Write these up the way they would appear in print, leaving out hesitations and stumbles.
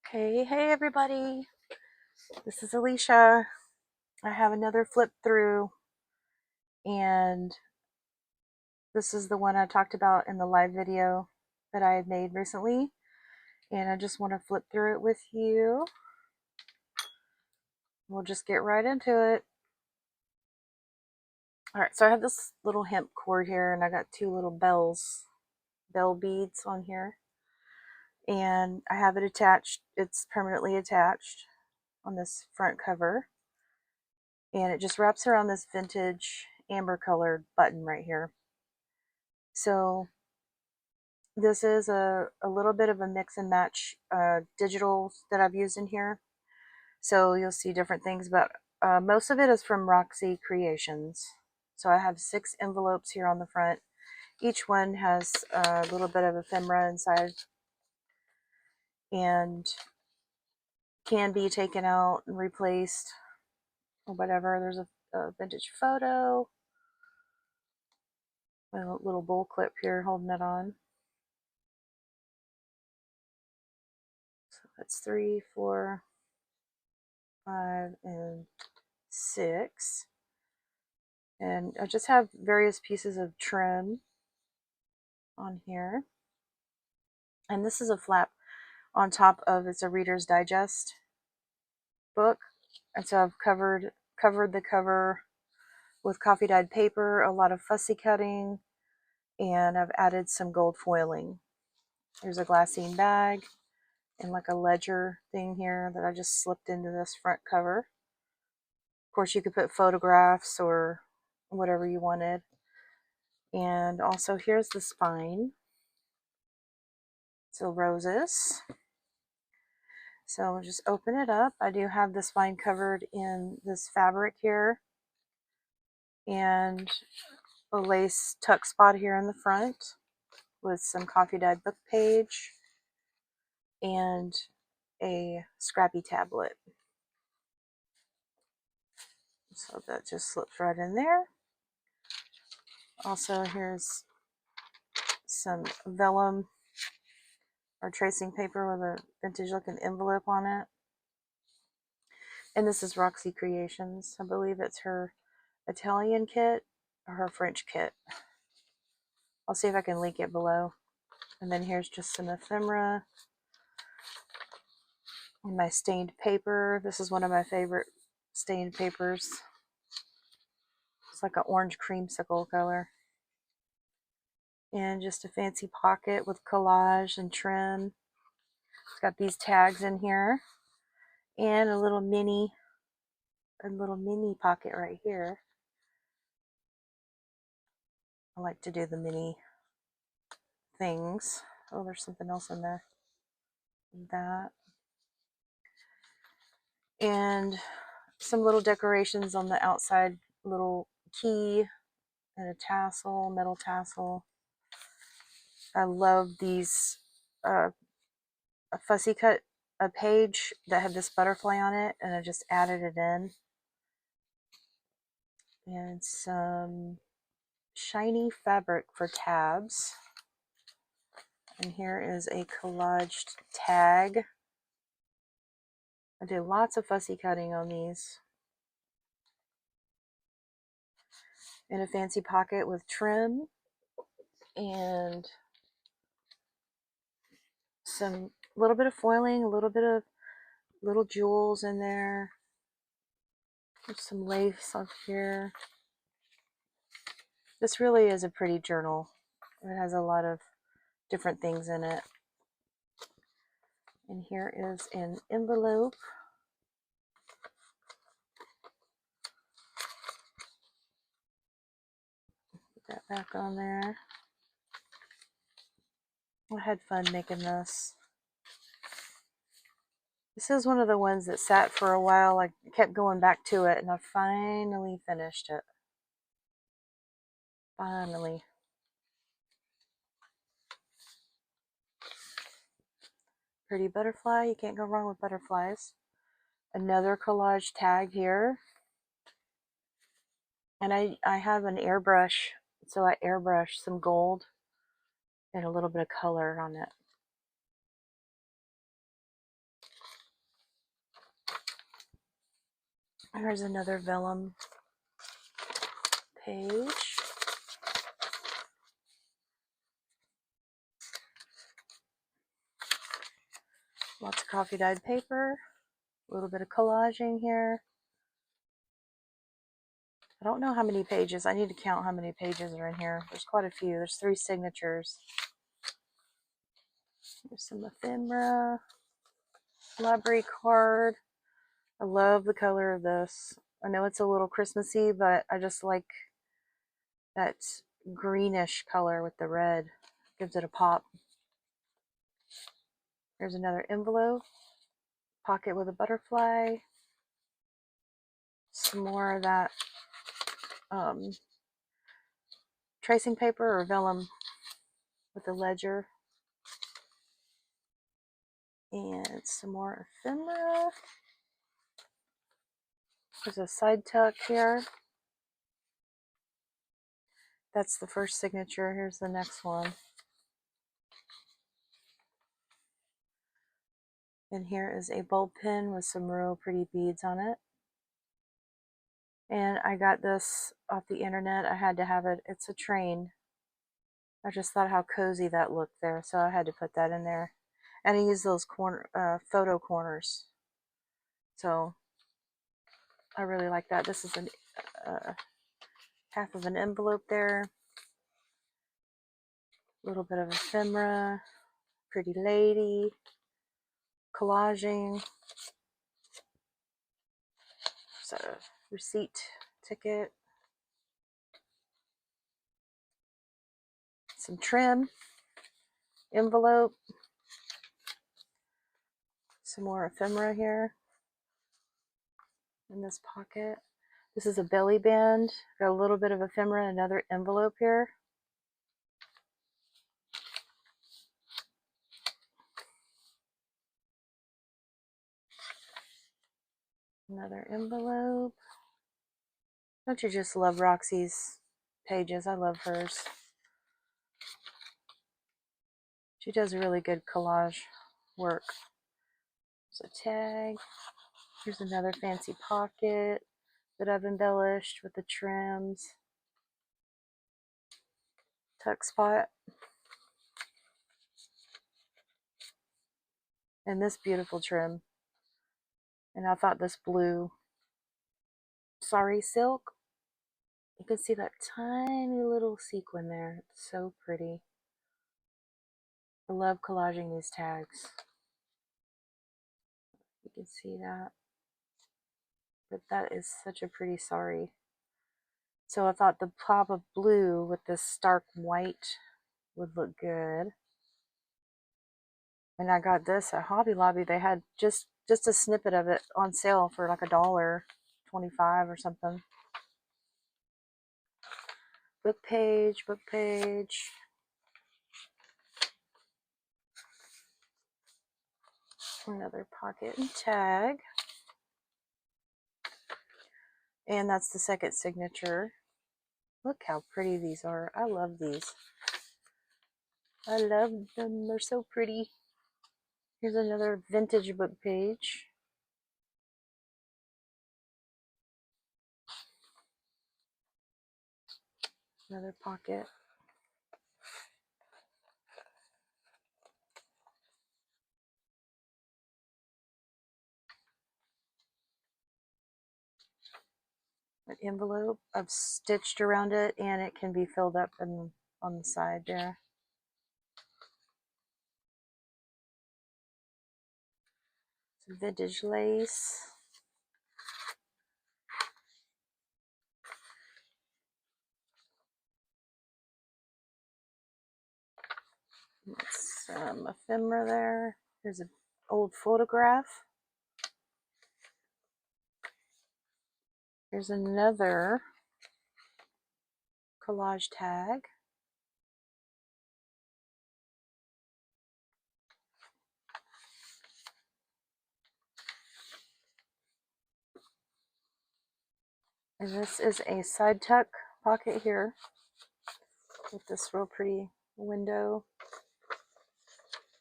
Okay, hey everybody, this is Alicia. I have another flip through, and this is the one I talked about in the live video that I had made recently, and I just want to flip through it with you. We'll just get right into it. Alright, so I have this little hemp cord here, and I got two little bell beads on here, and I have it attached. It's permanently attached on this front cover, and it just wraps around this vintage amber colored button right here. So this is a little bit of a mix and match digital that I've used in here. So you'll see different things, but most of it is from Roxy Creations. So I have 6 envelopes here on the front. Each one has a little bit of ephemera inside and can be taken out and replaced or whatever. There's a vintage photo, a little bowl clip here holding it on. So that's 3, 4, 5, and 6. And I just have various pieces of trim on here. And this is a flap on top of, it's a Reader's Digest book. And so I've covered the cover with coffee dyed paper, a lot of fussy cutting, and I've added some gold foiling. There's a glassine bag and like a ledger thing here that I just slipped into this front cover. Of course, you could put photographs or whatever you wanted. And also here's the spine. So roses. So we'll just open it up. I do have the spine covered in this fabric here and a lace tuck spot here in the front with some coffee dyed book page and a scrappy tablet. So that just slips right in there. Also, here's some vellum or tracing paper with a vintage looking envelope on it. And this is Roxy Creations. I believe it's her Italian kit or her French kit. I'll see if I can link it below. And then here's just some ephemera and my stained paper. This is one of my favorite stained papers. It's like an orange creamsicle color. And just a fancy pocket with collage and trim. It's got these tags in here. And a little mini pocket right here. I like to do the mini things. Oh, there's something else in there. That. And some little decorations on the outside, little key and a tassel, metal tassel. I love these a fussy cut a page that had this butterfly on it, and I just added it in. And some shiny fabric for tabs. And here is a collaged tag. I did lots of fussy cutting on these. In a fancy pocket with trim and some little bit of foiling, a little bit of little jewels in there. There's some lace up here. This really is a pretty journal. It has a lot of different things in it. And here is an envelope. Put that back on there. I had fun making this. This is one of the ones that sat for a while. I kept going back to it, and I finally finished it. Finally. Pretty butterfly. You can't go wrong with butterflies. Another collage tag here. And I have an airbrush, so I airbrush some gold and a little bit of color on it. Here's another vellum page. Lots of coffee dyed paper. A little bit of collaging here. I don't know how many pages. I need to count how many pages are in here. There's quite a few. There's 3 signatures. There's some ephemera. Library card. I love the color of this. I know it's a little Christmassy, but I just like that greenish color with the red. Gives it a pop. There's another envelope. Pocket with a butterfly. Some more of that tracing paper or vellum with the ledger. And some more ephemera. There's a side tuck here. That's the first signature. Here's the next one. And here is a bulb pen with some real pretty beads on it. And I got this off the internet. I had to have it. It's a train. I just thought how cozy that looked there, so I had to put that in there. And I use those photo corners. So I really like that. This is half of an envelope there. A little bit of ephemera, pretty lady, collaging. So receipt, ticket, some trim, envelope, some more ephemera here in this pocket. This is a belly band. Got a little bit of ephemera, another envelope here. Another envelope. Don't you just love Roxy's pages? I love hers. She does really good collage work. There's a tag. Here's another fancy pocket that I've embellished with the trims. Tuck spot. And this beautiful trim. And I thought this blue sari silk. You can see that tiny little sequin there. It's so pretty. I love collaging these tags. You can see that. But that is such a pretty sari. So I thought the pop of blue with this stark white would look good. And I got this at Hobby Lobby. They had just a snippet of it on sale for like $1.25 or something. Book page, book page. Another pocket and tag. And that's the second signature. Look how pretty these are. I love these. I love them. They're so pretty. Here's another vintage book page. Another pocket. An envelope. I've stitched around it and it can be filled up on the side there. Some vintage lace. Some ephemera there. Here's an old photograph. Here's another collage tag. And this is a side tuck pocket here with this real pretty window.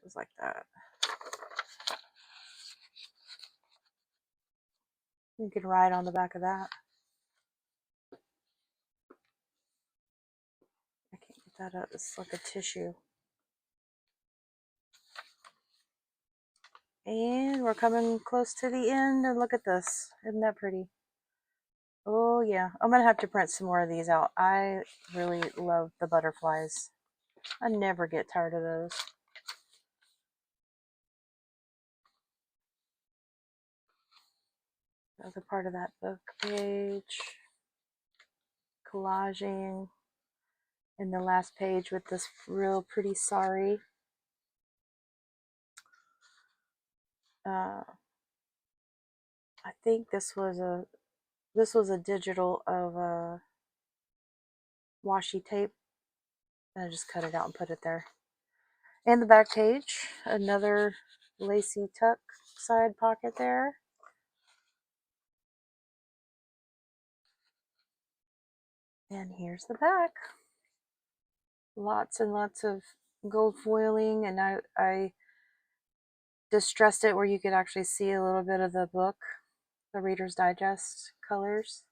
Goes like that. You can write on the back of that. I can't get that up. It's like a tissue. And we're coming close to the end, and look at this. Isn't that pretty? Oh yeah, I'm gonna have to print some more of these out. I really love the butterflies. I never get tired of those. Another part of that book page. Collaging. And the last page with this real pretty sari. I think this was a digital of washi tape. And I just cut it out and put it there. And the back page, another lacy tuck side pocket there. And here's the back. Lots and lots of gold foiling, and I distressed it where you could actually see a little bit of the book, the Reader's Digest colors.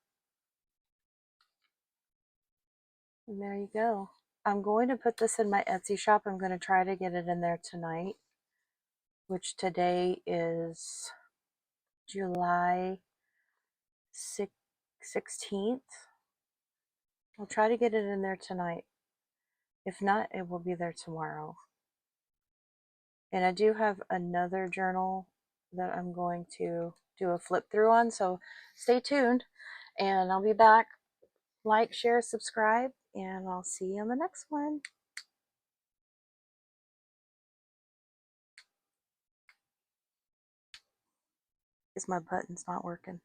And there you go. I'm going to put this in my Etsy shop. I'm going to try to get it in there tonight, which today is July 16th. I'll try to get it in there tonight. If not, it will be there tomorrow. And I do have another journal that I'm going to do a flip through on, so stay tuned, and I'll be back. Like, share, subscribe, and I'll see you on the next one. Is my button's not working?